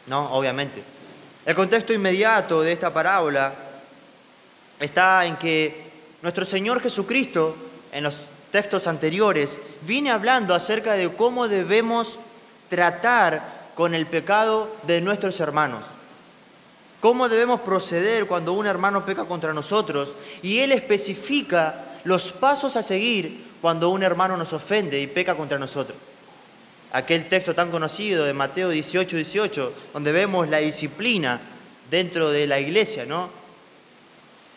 ¿no? Obviamente. El contexto inmediato de esta parábola está en que nuestro Señor Jesucristo, en los textos anteriores, viene hablando acerca de cómo debemos tratar con el pecado de nuestros hermanos. Cómo debemos proceder cuando un hermano peca contra nosotros. Y Él especifica los pasos a seguir cuando un hermano nos ofende y peca contra nosotros. Aquel texto tan conocido de Mateo 18:18, donde vemos la disciplina dentro de la iglesia, ¿no?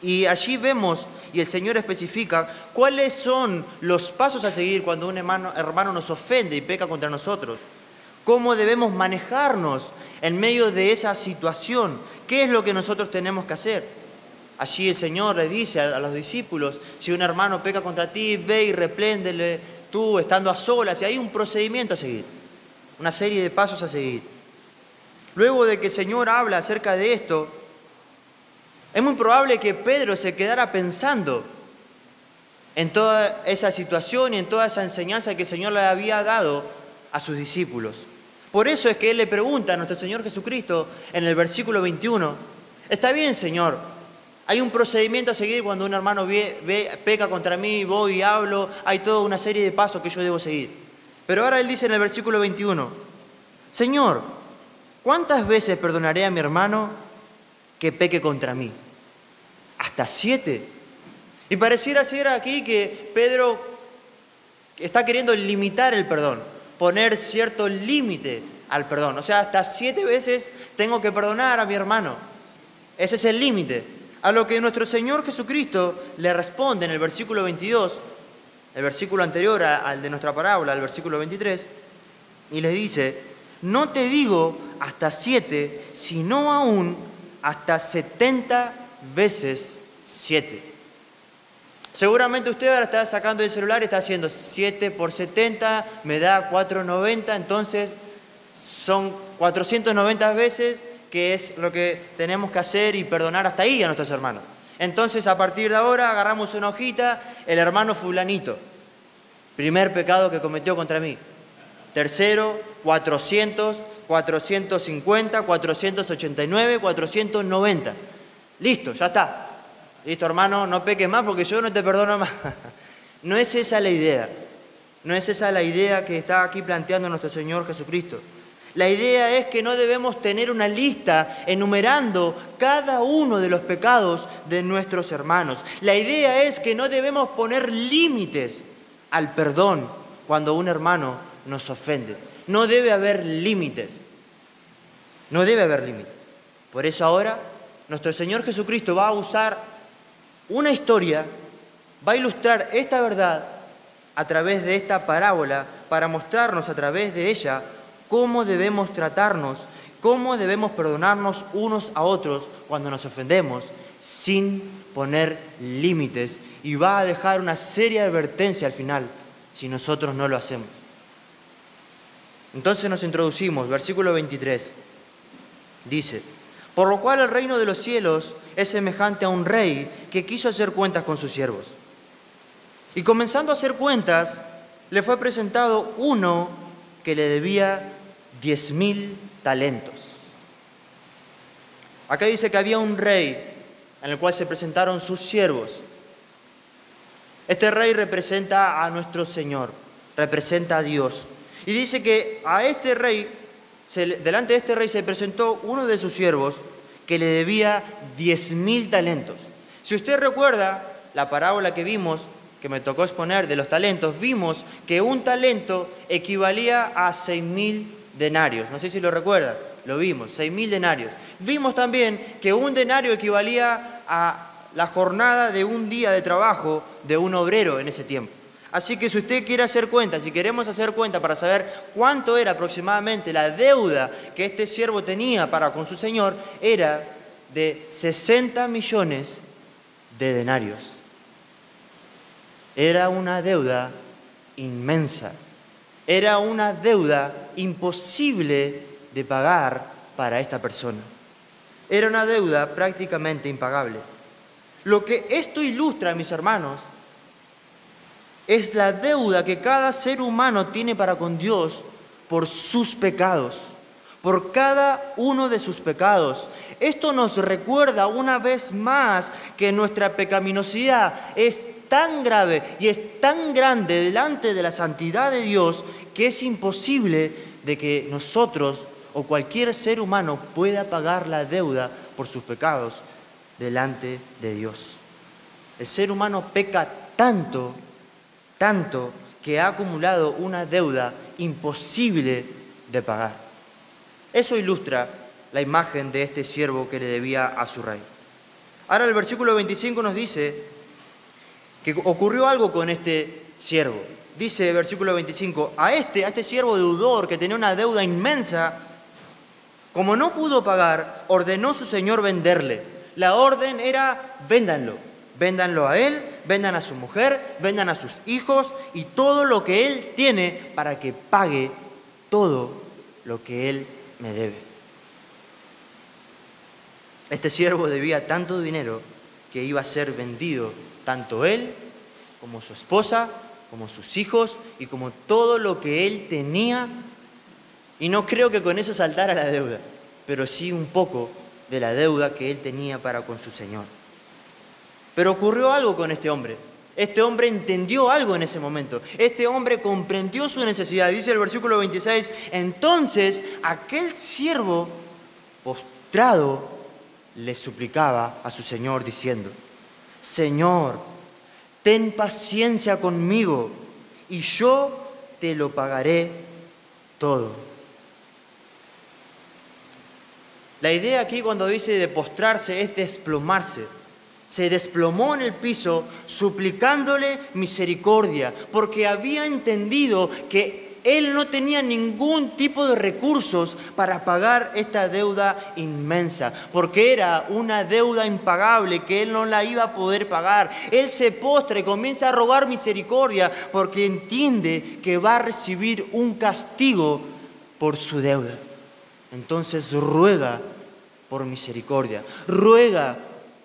Y allí vemos, y el Señor especifica, cuáles son los pasos a seguir cuando un hermano nos ofende y peca contra nosotros. Cómo debemos manejarnos en medio de esa situación. ¿Qué es lo que nosotros tenemos que hacer? Allí el Señor le dice a los discípulos, si un hermano peca contra ti, ve y repréndele tú estando a solas. Y hay un procedimiento a seguir, una serie de pasos a seguir. Luego de que el Señor habla acerca de esto, es muy probable que Pedro se quedara pensando en toda esa situación y en toda esa enseñanza que el Señor le había dado a sus discípulos. Por eso es que Él le pregunta a nuestro Señor Jesucristo en el versículo 21, está bien, Señor, hay un procedimiento a seguir cuando un hermano peca contra mí, voy y hablo, hay toda una serie de pasos que yo debo seguir. Pero ahora Él dice en el versículo 21, Señor, ¿cuántas veces perdonaré a mi hermano que peque contra mí? ¿Hasta 7? Y pareciera ser aquí que Pedro está queriendo limitar el perdón, poner cierto límite al perdón. O sea, hasta 7 veces tengo que perdonar a mi hermano. Ese es el límite. A lo que nuestro Señor Jesucristo le responde en el versículo 22, el versículo anterior al de nuestra parábola, el versículo 23, y les dice, no te digo hasta 7, sino aún hasta 70 veces 7. Seguramente usted ahora está sacando el celular y está haciendo 7 por 70, me da 490, entonces son 490 veces, que es lo que tenemos que hacer y perdonar hasta ahí a nuestros hermanos. Entonces, a partir de ahora, agarramos una hojita, el hermano fulanito, primer pecado que cometió contra mí. Tercero, 400, 450, 489, 490. Listo, ya está. Listo, hermano, no peques más porque yo no te perdono más. No es esa la idea. No es esa la idea que está aquí planteando nuestro Señor Jesucristo. La idea es que no debemos tener una lista enumerando cada uno de los pecados de nuestros hermanos. La idea es que no debemos poner límites al perdón cuando un hermano nos ofende. No debe haber límites. No debe haber límites. Por eso ahora nuestro Señor Jesucristo va a usar una historia, va a ilustrar esta verdad a través de esta parábola para mostrarnos a través de ella cómo debemos tratarnos, cómo debemos perdonarnos unos a otros cuando nos ofendemos sin poner límites, y va a dejar una seria advertencia al final si nosotros no lo hacemos. Entonces nos introducimos, versículo 23, dice, por lo cual el reino de los cielos es semejante a un rey que quiso hacer cuentas con sus siervos. Y comenzando a hacer cuentas, le fue presentado uno que le debía 10.000 talentos. Acá dice que había un rey en el cual se presentaron sus siervos. Este rey representa a nuestro Señor, representa a Dios. Y dice que a este rey, delante de este rey se presentó uno de sus siervos que le debía 10.000 talentos. Si usted recuerda la parábola que vimos, que me tocó exponer de los talentos, vimos que un talento equivalía a 6.000 denarios. No sé si lo recuerdan, lo vimos, 6.000 denarios. Vimos también que un denario equivalía a la jornada de un día de trabajo de un obrero en ese tiempo. Así que si usted quiere hacer cuenta, si queremos hacer cuenta para saber cuánto era aproximadamente la deuda que este siervo tenía para con su señor, era de 60 millones de denarios. Era una deuda inmensa. Era una deuda imposible de pagar para esta persona. Era una deuda prácticamente impagable. Lo que esto ilustra, mis hermanos, es la deuda que cada ser humano tiene para con Dios por sus pecados, por cada uno de sus pecados. Esto nos recuerda una vez más que nuestra pecaminosidad es tan grave y es tan grande delante de la santidad de Dios que es imposible de que nosotros o cualquier ser humano pueda pagar la deuda por sus pecados delante de Dios. El ser humano peca tanto que ha acumulado una deuda imposible de pagar. Eso ilustra la imagen de este siervo que le debía a su rey. Ahora el versículo 25 nos dice que ocurrió algo con este siervo. Dice el versículo 25, a este siervo deudor que tenía una deuda inmensa, como no pudo pagar, ordenó su señor venderle. La orden era véndanlo. Véndanlo a él, vendan a su mujer, vendan a sus hijos y todo lo que él tiene para que pague todo lo que él me debe. Este siervo debía tanto dinero que iba a ser vendido, tanto él como su esposa, como sus hijos y como todo lo que él tenía. Y no creo que con eso saltara la deuda, pero sí un poco de la deuda que él tenía para con su señor. Pero ocurrió algo con este hombre. Este hombre entendió algo en ese momento. Este hombre comprendió su necesidad. Dice el versículo 26, entonces aquel siervo postrado le suplicaba a su señor diciendo, Señor, ten paciencia conmigo y yo te lo pagaré todo. La idea aquí cuando dice de postrarse es desplomarse. Se desplomó en el piso suplicándole misericordia, porque había entendido que él no tenía ningún tipo de recursos para pagar esta deuda inmensa, porque era una deuda impagable que él no la iba a poder pagar. Él se postra y comienza a rogar misericordia porque entiende que va a recibir un castigo por su deuda. Entonces ruega por misericordia, ruega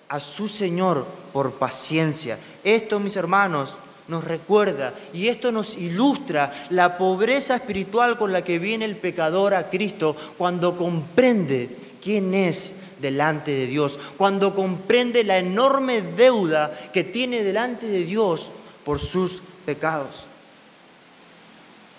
a su Señor por paciencia. Esto, mis hermanos, nos recuerda y esto nos ilustra la pobreza espiritual con la que viene el pecador a Cristo cuando comprende quién es delante de Dios, cuando comprende la enorme deuda que tiene delante de Dios por sus pecados.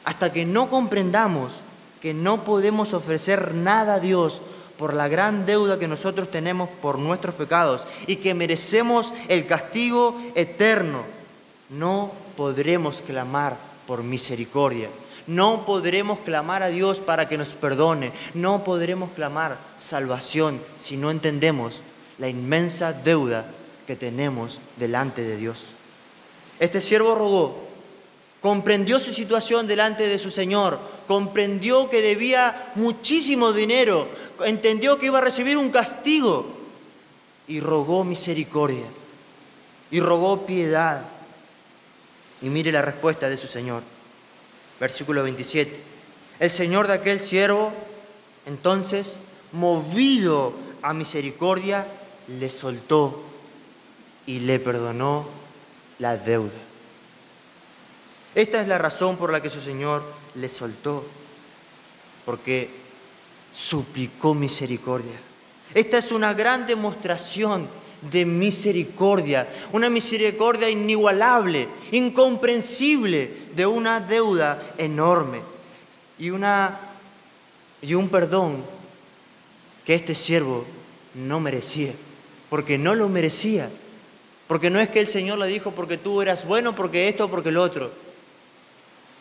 Hasta que no comprendamos que no podemos ofrecer nada a Dios por la gran deuda que nosotros tenemos por nuestros pecados y que merecemos el castigo eterno, no podremos clamar por misericordia, no podremos clamar a Dios para que nos perdone, no podremos clamar salvación si no entendemos la inmensa deuda que tenemos delante de Dios. Este siervo rogó, comprendió su situación delante de su Señor, comprendió que debía muchísimo dinero, entendió que iba a recibir un castigo y rogó misericordia y rogó piedad. Y mire la respuesta de su Señor. Versículo 27. El Señor de aquel siervo, entonces, movido a misericordia, le soltó y le perdonó la deuda. Esta es la razón por la que su Señor le soltó, porque suplicó misericordia. Esta es una gran demostración de misericordia, una misericordia inigualable, incomprensible, de una deuda enorme y un perdón que este siervo no merecía, porque no lo merecía, porque no es que el Señor le dijo porque tú eras bueno, porque esto, porque lo otro.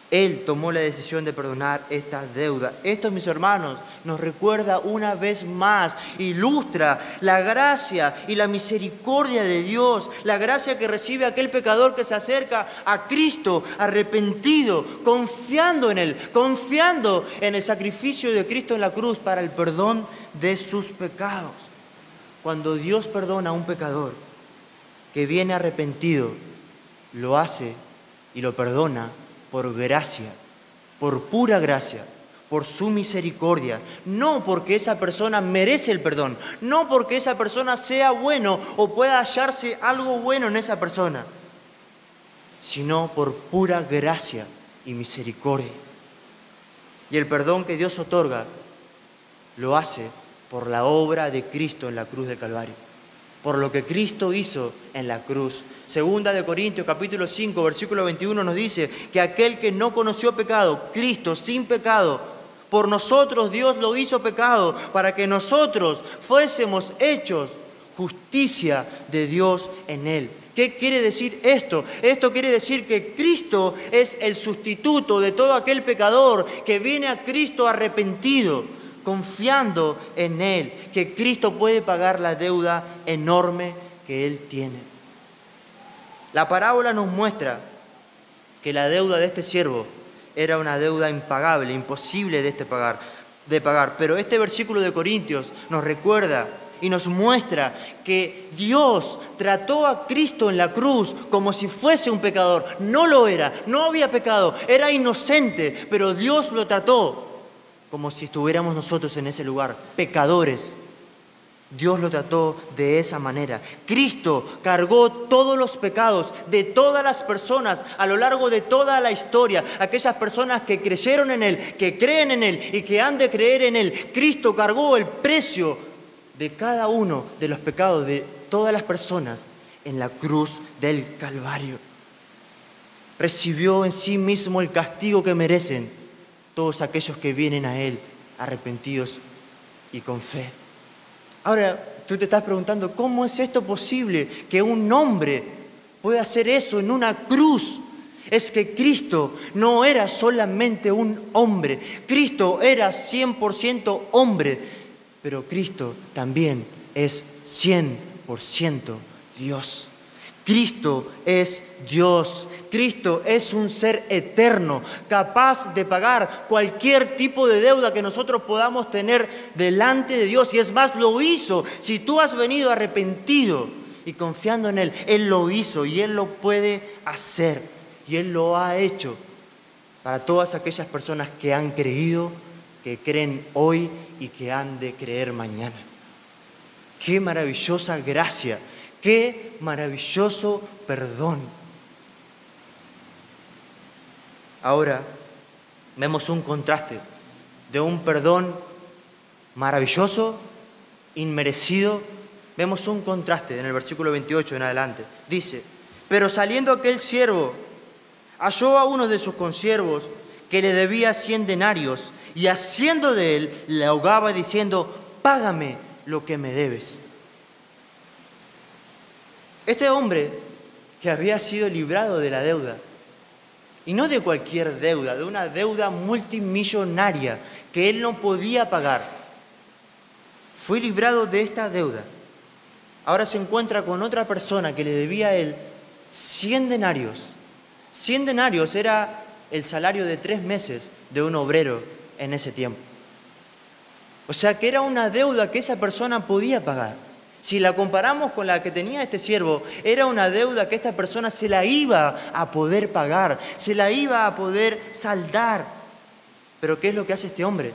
Él tomó la decisión de perdonar esta deuda. Esto, mis hermanos, nos recuerda una vez más, ilustra la gracia y la misericordia de Dios, la gracia que recibe aquel pecador que se acerca a Cristo arrepentido, confiando en Él, confiando en el sacrificio de Cristo en la cruz para el perdón de sus pecados. Cuando Dios perdona a un pecador que viene arrepentido, lo hace y lo perdona por gracia, por pura gracia, por su misericordia, no porque esa persona merece el perdón, no porque esa persona sea bueno o pueda hallarse algo bueno en esa persona, sino por pura gracia y misericordia. Y el perdón que Dios otorga lo hace por la obra de Cristo en la cruz del Calvario, por lo que Cristo hizo en la cruz. Segunda de Corintios, capítulo 5, versículo 21 nos dice que aquel que no conoció pecado, Cristo sin pecado, por nosotros Dios lo hizo pecado, para que nosotros fuésemos hechos justicia de Dios en Él. ¿Qué quiere decir esto? Esto quiere decir que Cristo es el sustituto de todo aquel pecador que viene a Cristo arrepentido, confiando en Él, que Cristo puede pagar la deuda enorme que Él tiene. La parábola nos muestra que la deuda de este siervo era una deuda impagable, imposible de pagar. Pero este versículo de Corintios nos recuerda y nos muestra que Dios trató a Cristo en la cruz como si fuese un pecador. No lo era, no había pecado, era inocente, pero Dios lo trató como si estuviéramos nosotros en ese lugar, pecadores. Dios lo trató de esa manera. Cristo cargó todos los pecados de todas las personas a lo largo de toda la historia. Aquellas personas que creyeron en Él, que creen en Él y que han de creer en Él. Cristo cargó el precio de cada uno de los pecados de todas las personas en la cruz del Calvario. Recibió en sí mismo el castigo que merecen todos aquellos que vienen a Él arrepentidos y con fe. Ahora, tú te estás preguntando, ¿cómo es esto posible que un hombre pueda hacer eso en una cruz? Es que Cristo no era solamente un hombre. Cristo era 100% hombre, pero Cristo también es 100% Dios. Cristo es Dios. Cristo es un ser eterno, capaz de pagar cualquier tipo de deuda que nosotros podamos tener delante de Dios. Y es más, lo hizo. Si tú has venido arrepentido y confiando en Él, Él lo hizo y Él lo puede hacer. Y Él lo ha hecho para todas aquellas personas que han creído, que creen hoy y que han de creer mañana. ¡Qué maravillosa gracia! ¡Qué maravilloso perdón! Ahora vemos un contraste de un perdón maravilloso, inmerecido. Vemos un contraste en el versículo 28 en adelante. Dice: pero saliendo aquel siervo, halló a uno de sus consiervos que le debía 100 denarios, y haciendo de él, le ahogaba diciendo: págame lo que me debes. Este hombre que había sido librado de la deuda, y no de cualquier deuda, de una deuda multimillonaria que él no podía pagar, fue librado de esta deuda. Ahora se encuentra con otra persona que le debía a él 100 denarios. 100 denarios era el salario de 3 meses de un obrero en ese tiempo. O sea que era una deuda que esa persona podía pagar. Si la comparamos con la que tenía este siervo, era una deuda que esta persona se la iba a poder pagar, se la iba a poder saldar. Pero ¿qué es lo que hace este hombre?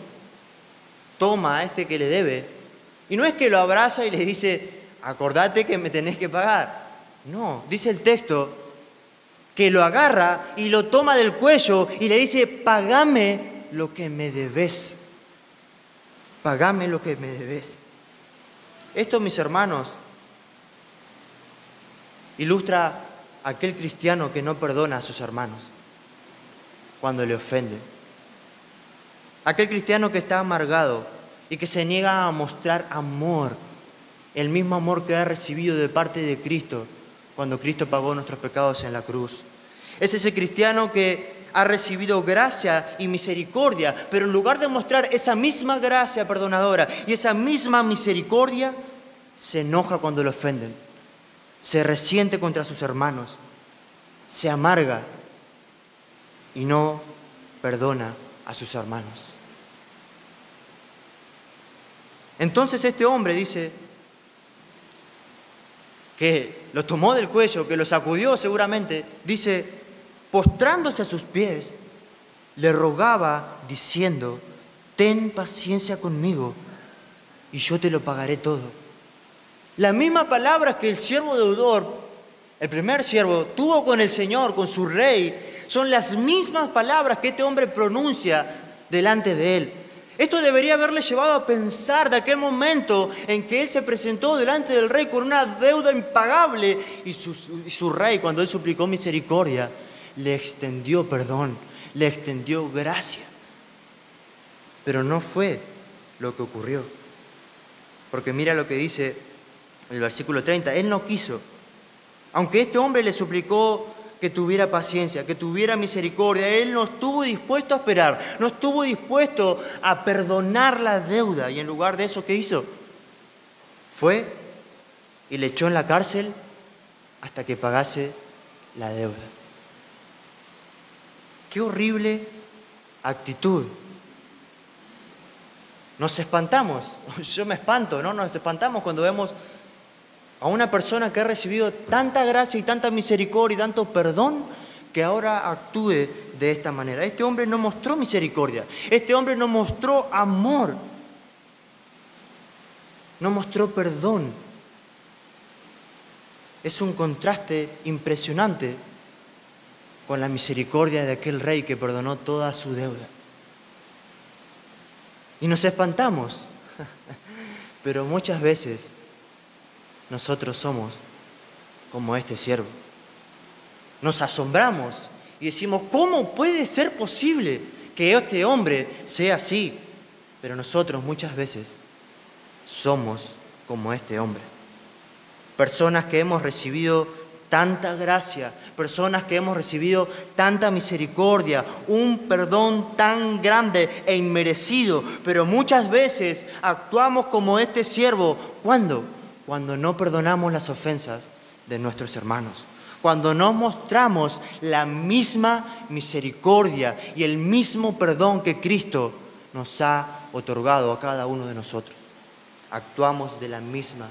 Toma a este que le debe, y no es que lo abraza y le dice: acordate que me tenés que pagar. No, dice el texto que lo agarra y lo toma del cuello y le dice: pagame lo que me debes. Pagame lo que me debes. Esto, mis hermanos, ilustra a aquel cristiano que no perdona a sus hermanos cuando le ofenden. Aquel cristiano que está amargado y que se niega a mostrar amor, el mismo amor que ha recibido de parte de Cristo cuando Cristo pagó nuestros pecados en la cruz. Es ese cristiano que ha recibido gracia y misericordia, pero en lugar de mostrar esa misma gracia perdonadora y esa misma misericordia, se enoja cuando lo ofenden, se resiente contra sus hermanos, se amarga y no perdona a sus hermanos. Entonces este hombre dice que lo tomó del cuello, que lo sacudió seguramente, dice: postrándose a sus pies, le rogaba diciendo: ten paciencia conmigo y yo te lo pagaré todo. Las mismas palabras que el siervo deudor, el primer siervo, tuvo con el Señor, con su rey, son las mismas palabras que este hombre pronuncia delante de él. Esto debería haberle llevado a pensar de aquel momento en que él se presentó delante del rey con una deuda impagable y su rey, cuando él suplicó misericordia, le extendió perdón, le extendió gracia. Pero no fue lo que ocurrió. Porque mira lo que dice el versículo 30. Él no quiso. Aunque este hombre le suplicó que tuviera paciencia, que tuviera misericordia, él no estuvo dispuesto a esperar, no estuvo dispuesto a perdonar la deuda. Y en lugar de eso, ¿qué hizo? Fue y le echó en la cárcel hasta que pagase la deuda. ¡Qué horrible actitud! Nos espantamos, yo me espanto, ¿no? Nos espantamos cuando vemos a una persona que ha recibido tanta gracia y tanta misericordia y tanto perdón que ahora actúe de esta manera. Este hombre no mostró misericordia, este hombre no mostró amor, no mostró perdón. Es un contraste impresionante con la misericordia de aquel rey que perdonó toda su deuda. Y nos espantamos, pero muchas veces nosotros somos como este siervo. Nos asombramos y decimos, ¿cómo puede ser posible que este hombre sea así? Pero nosotros muchas veces somos como este hombre. Personas que hemos recibido tanta gracia, personas que hemos recibido tanta misericordia, un perdón tan grande e inmerecido, pero muchas veces actuamos como este siervo. ¿Cuándo? Cuando no perdonamos las ofensas de nuestros hermanos, cuando no mostramos la misma misericordia y el mismo perdón que Cristo nos ha otorgado a cada uno de nosotros. Actuamos de la misma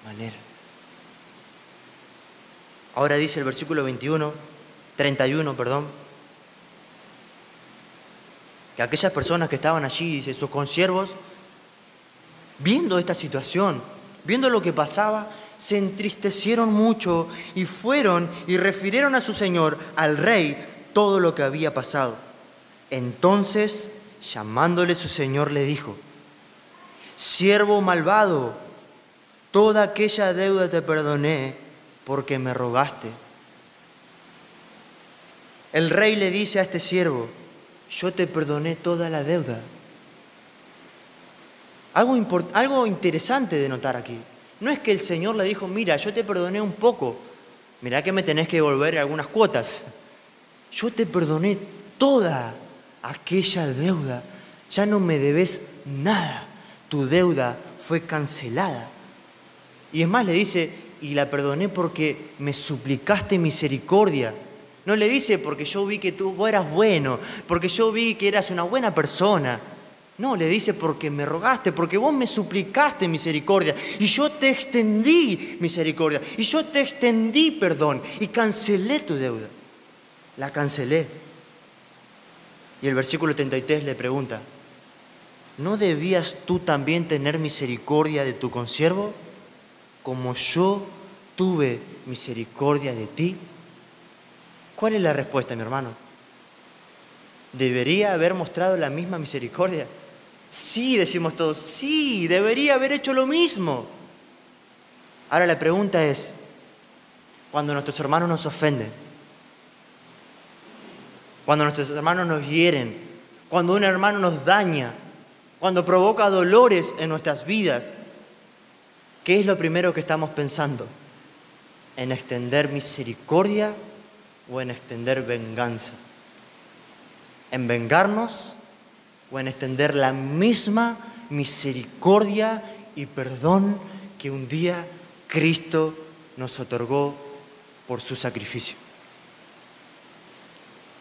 manera. Ahora dice el versículo 31, que aquellas personas que estaban allí, dice, sus consiervos, viendo esta situación, viendo lo que pasaba, se entristecieron mucho y fueron y refirieron a su señor, al rey, todo lo que había pasado. Entonces, llamándole su señor, le dijo, siervo malvado, toda aquella deuda te perdoné porque me rogaste. El rey le dice a este siervo, yo te perdoné toda la deuda. Algo interesante de notar aquí. No es que el Señor le dijo, mira, yo te perdoné un poco, mirá que me tenés que devolver algunas cuotas. Yo te perdoné toda aquella deuda, ya no me debes nada, tu deuda fue cancelada. Y es más, le dice, y la perdoné porque me suplicaste misericordia. No le dice porque yo vi que vos eras bueno, porque yo vi que eras una buena persona. No, le dice porque me rogaste, porque vos me suplicaste misericordia y yo te extendí misericordia y yo te extendí perdón y cancelé tu deuda. La cancelé. Y el versículo 33 le pregunta, ¿no debías tú también tener misericordia de tu consiervo como yo tuve misericordia de ti? ¿Cuál es la respuesta, mi hermano? ¿Debería haber mostrado la misma misericordia? Sí, decimos todos, sí, debería haber hecho lo mismo. Ahora la pregunta es, cuando nuestros hermanos nos ofenden, cuando nuestros hermanos nos hieren, cuando un hermano nos daña, cuando provoca dolores en nuestras vidas, ¿qué es lo primero que estamos pensando? ¿En extender misericordia o en extender venganza? ¿En vengarnos o en extender la misma misericordia y perdón que un día Cristo nos otorgó por su sacrificio?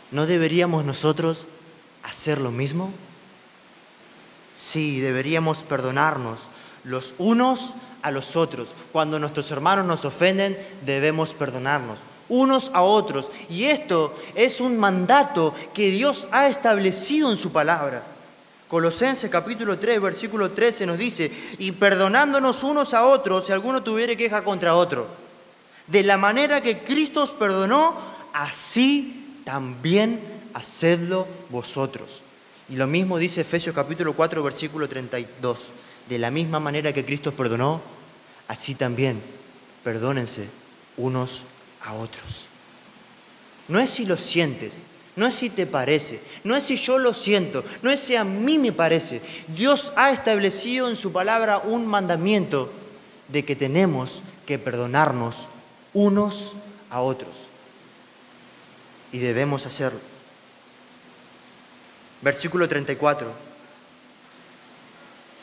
¿No deberíamos nosotros hacer lo mismo? Sí, deberíamos perdonarnos los unos a los otros. Cuando nuestros hermanos nos ofenden, debemos perdonarnos unos a otros. Y esto es un mandato que Dios ha establecido en su palabra. Colosenses capítulo 3, versículo 13 nos dice, y perdonándonos unos a otros si alguno tuviere queja contra otro. De la manera que Cristo os perdonó, así también hacedlo vosotros. Y lo mismo dice Efesios capítulo 4, versículo 32. De la misma manera que Cristo os perdonó, así también perdónense unos a otros. No es si lo sientes, no es si te parece, no es si yo lo siento, no es si a mí me parece. Dios ha establecido en su palabra un mandamiento de que tenemos que perdonarnos unos a otros. Y debemos hacerlo. Versículo 34.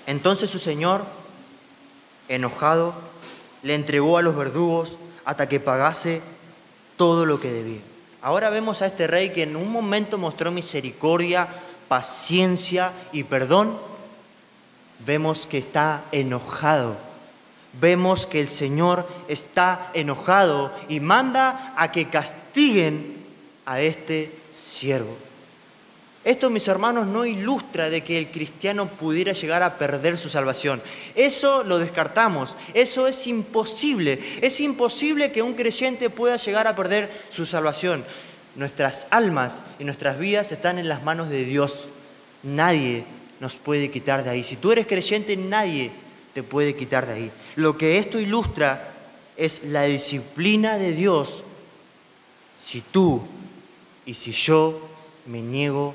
Entonces su señor, enojado, le entregó a los verdugos hasta que pagase todo lo que debía. Ahora vemos a este rey que en un momento mostró misericordia, paciencia y perdón. Vemos que está enojado. Vemos que el Señor está enojado y manda a que castiguen a este siervo. Esto, mis hermanos, no ilustra de que el cristiano pudiera llegar a perder su salvación. Eso lo descartamos. Eso es imposible. Es imposible que un creyente pueda llegar a perder su salvación. Nuestras almas y nuestras vidas están en las manos de Dios. Nadie nos puede quitar de ahí. Si tú eres creyente, nadie te puede quitar de ahí. Lo que esto ilustra es la disciplina de Dios si tú y si yo me niego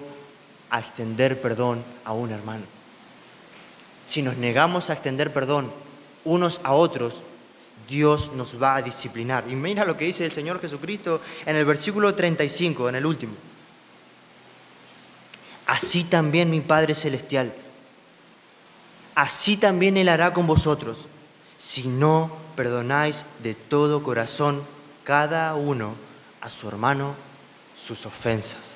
a extender perdón a un hermano. Si nos negamos a extender perdón unos a otros, Dios nos va a disciplinar. Y mira lo que dice el Señor Jesucristo en el versículo 35, en el último. Así también mi Padre Celestial, así también Él hará con vosotros, si no perdonáis de todo corazón cada uno a su hermano sus ofensas.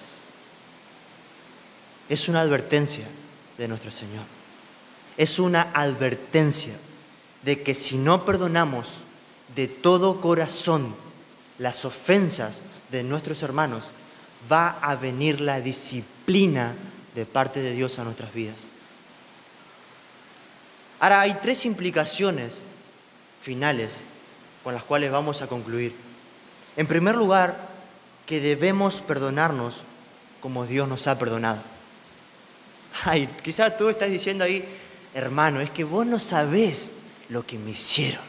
Es una advertencia de nuestro Señor. Es una advertencia de que si no perdonamos de todo corazón las ofensas de nuestros hermanos, va a venir la disciplina de parte de Dios a nuestras vidas. Ahora, hay 3 implicaciones finales con las cuales vamos a concluir. En primer lugar, que debemos perdonarnos como Dios nos ha perdonado. Ay, quizás tú estás diciendo ahí, hermano, es que vos no sabés lo que me hicieron.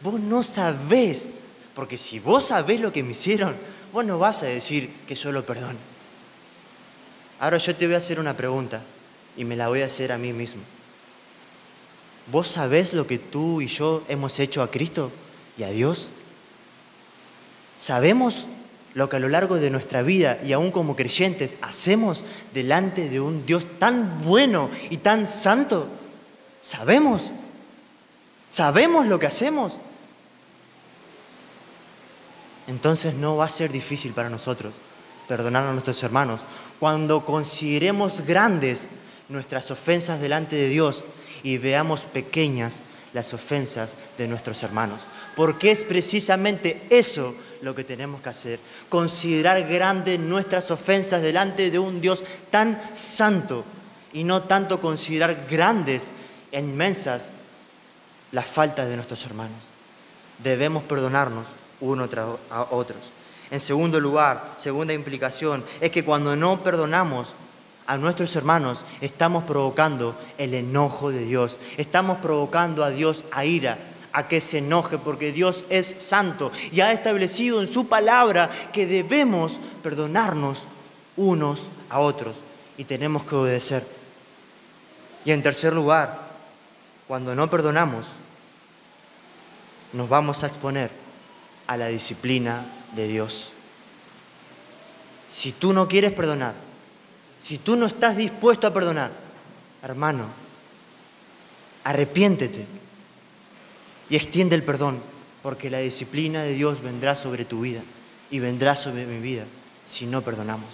Vos no sabés, porque si vos sabés lo que me hicieron, vos no vas a decir que yo lo perdono. Ahora yo te voy a hacer una pregunta y me la voy a hacer a mí mismo. ¿Vos sabés lo que tú y yo hemos hecho a Cristo y a Dios? ¿Sabemos lo que a lo largo de nuestra vida y aún como creyentes hacemos delante de un Dios tan bueno y tan santo? ¿Sabemos? ¿Sabemos lo que hacemos? Entonces no va a ser difícil para nosotros perdonar a nuestros hermanos cuando consideremos grandes nuestras ofensas delante de Dios y veamos pequeñas las ofensas de nuestros hermanos. Porque es precisamente eso lo que tenemos que hacer, considerar grandes nuestras ofensas delante de un Dios tan santo y no tanto considerar grandes e inmensas las faltas de nuestros hermanos. Debemos perdonarnos unos a otros. En segundo lugar, segunda implicación, es que cuando no perdonamos a nuestros hermanos, estamos provocando el enojo de Dios. Estamos provocando a Dios a ira, a que se enoje, porque Dios es santo y ha establecido en su palabra que debemos perdonarnos unos a otros y tenemos que obedecer. Y en tercer lugar, cuando no perdonamos, nos vamos a exponer a la disciplina de Dios. Si tú no quieres perdonar, si tú no estás dispuesto a perdonar, hermano, arrepiéntete y extiende el perdón, porque la disciplina de Dios vendrá sobre tu vida y vendrá sobre mi vida si no perdonamos.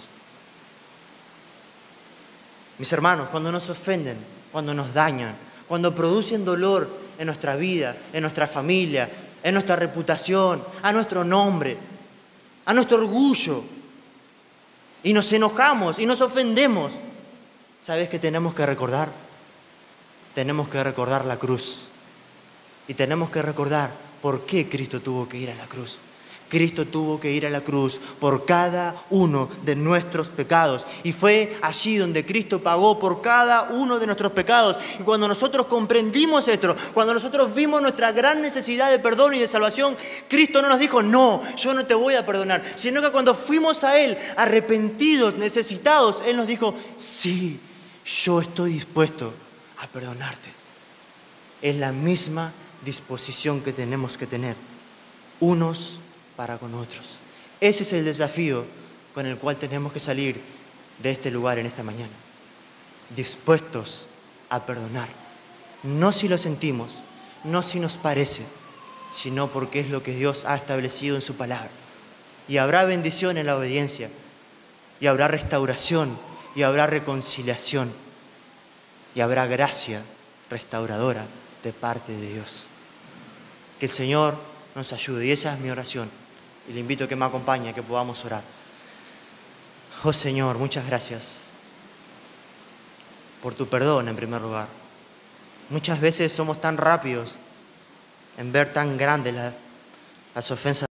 Mis hermanos, cuando nos ofenden, cuando nos dañan, cuando producen dolor en nuestra vida, en nuestra familia, en nuestra reputación, a nuestro nombre, a nuestro orgullo, y nos enojamos y nos ofendemos, ¿sabes qué tenemos que recordar? Tenemos que recordar la cruz. Y tenemos que recordar por qué Cristo tuvo que ir a la cruz. Cristo tuvo que ir a la cruz por cada uno de nuestros pecados. Y fue allí donde Cristo pagó por cada uno de nuestros pecados. Y cuando nosotros comprendimos esto, cuando nosotros vimos nuestra gran necesidad de perdón y de salvación, Cristo no nos dijo, no, yo no te voy a perdonar. Sino que cuando fuimos a Él, arrepentidos, necesitados, Él nos dijo, sí, yo estoy dispuesto a perdonarte. Es la misma disposición que tenemos que tener unos para con otros. Ese es el desafío con el cual tenemos que salir de este lugar en esta mañana. Dispuestos a perdonar. No si lo sentimos, no si nos parece, sino porque es lo que Dios ha establecido en su palabra. Y habrá bendición en la obediencia, y habrá restauración, y habrá reconciliación, y habrá gracia restauradora de parte de Dios. Que el Señor nos ayude, y esa es mi oración. Y le invito a que me acompañe, a que podamos orar. Oh Señor, muchas gracias por tu perdón en primer lugar. Muchas veces somos tan rápidos en ver tan grandes las ofensas